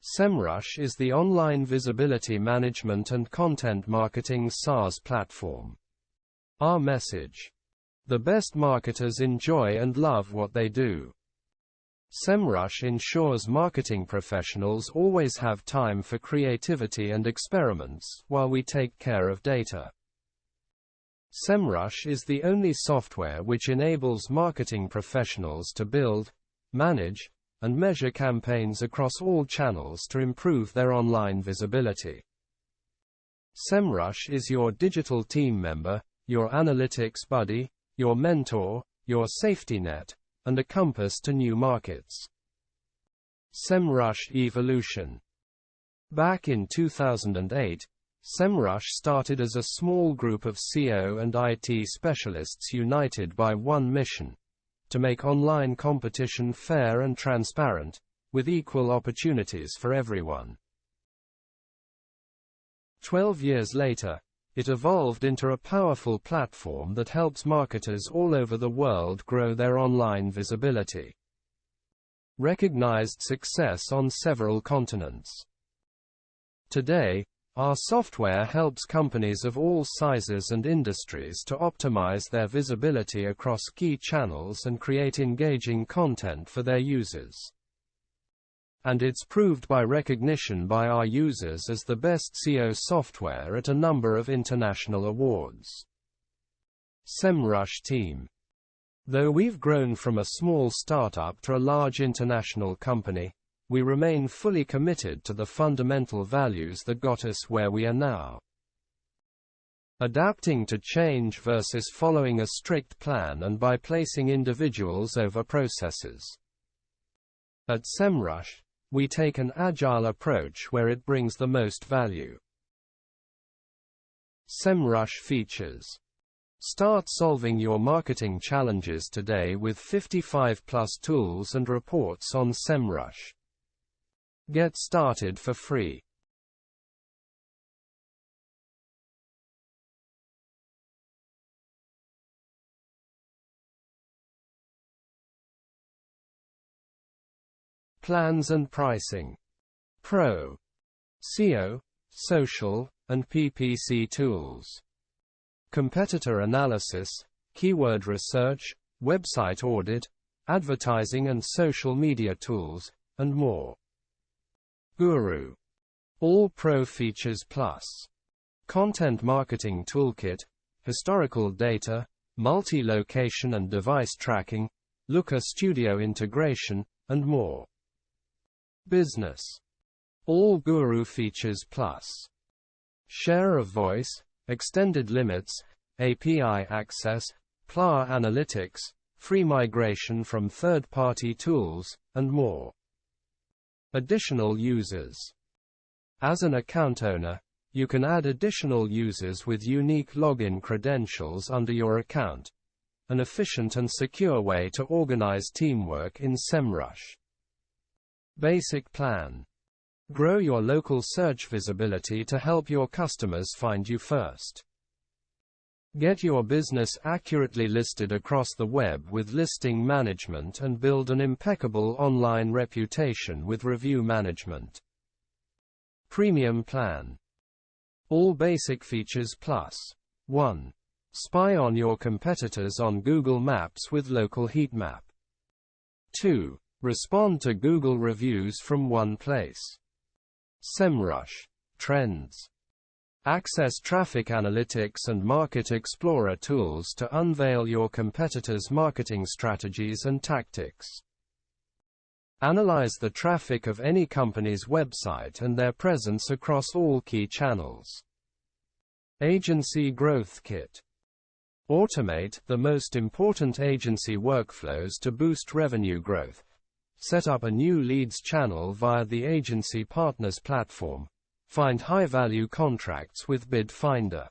SEMRush is the online visibility management and content marketing SaaS platform. Our message: the best marketers enjoy and love what they do. SEMRush ensures marketing professionals always have time for creativity and experiments, while we take care of data. SEMRush is the only software which enables marketing professionals to build, manage, and measure campaigns across all channels to improve their online visibility. SEMRush is your digital team member, your analytics buddy, your mentor, your safety net, and a compass to new markets. SEMRush Evolution. Back in 2008, SEMRush started as a small group of SEO and IT specialists united by one mission: to make online competition fair and transparent, with equal opportunities for everyone. 12 years later, it evolved into a powerful platform that helps marketers all over the world grow their online visibility. Recognized success on several continents. Today, our software helps companies of all sizes and industries to optimize their visibility across key channels and create engaging content for their users. And it's proved by recognition by our users as the best SEO software at a number of international awards. SEMRush team. Though we've grown from a small startup to a large international company, we remain fully committed to the fundamental values that got us where we are now. Adapting to change versus following a strict plan, and by placing individuals over processes. At SEMRush, we take an agile approach where it brings the most value. SEMRush features. Start solving your marketing challenges today with 55+ tools and reports on SEMRush. Get started for free. Plans and pricing. Pro, SEO, social, and PPC tools. Competitor analysis, keyword research, website audit, advertising and social media tools, and more. Guru. All Pro features plus. Content marketing toolkit, historical data, multi-location and device tracking, Looker Studio integration, and more. Business. All Guru features plus. Share of voice, extended limits, API access, PLA analytics, free migration from third-party tools, and more. Additional users. As an account owner, you can add additional users with unique login credentials under your account. An efficient and secure way to organize teamwork in SEMRush. Basic plan. Grow your local search visibility to help your customers find you first. Get your business accurately listed across the web with listing management and build an impeccable online reputation with review management. Premium plan. All basic features plus. 1. Spy on your competitors on Google Maps with local heat map. 2. Respond to Google reviews from one place. SEMRush Trends. Access traffic analytics and Market Explorer tools to unveil your competitors' marketing strategies and tactics. Analyze the traffic of any company's website and their presence across all key channels. Agency Growth Kit. Automate the most important agency workflows to boost revenue growth. Set up a new leads channel via the Agency Partners platform. Find high-value contracts with Bid Finder.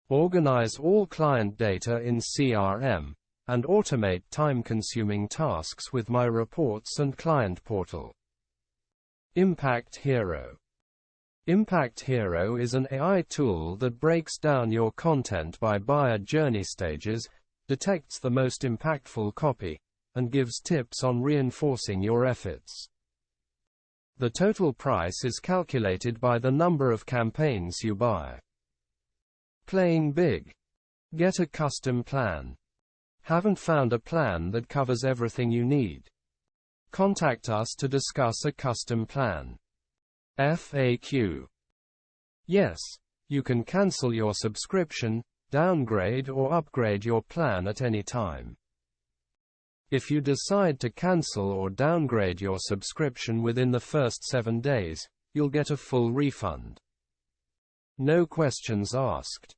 Organize all client data in CRM, and automate time-consuming tasks with My Reports and Client Portal. Impact Hero. Impact Hero is an AI tool that breaks down your content by buyer journey stages, detects the most impactful copy, and gives tips on reinforcing your efforts. The total price is calculated by the number of campaigns you buy. Playing big. Get a custom plan. Haven't found a plan that covers everything you need? Contact us to discuss a custom plan. FAQ. Yes, you can cancel your subscription, downgrade or upgrade your plan at any time. If you decide to cancel or downgrade your subscription within the first 7 days, you'll get a full refund. No questions asked.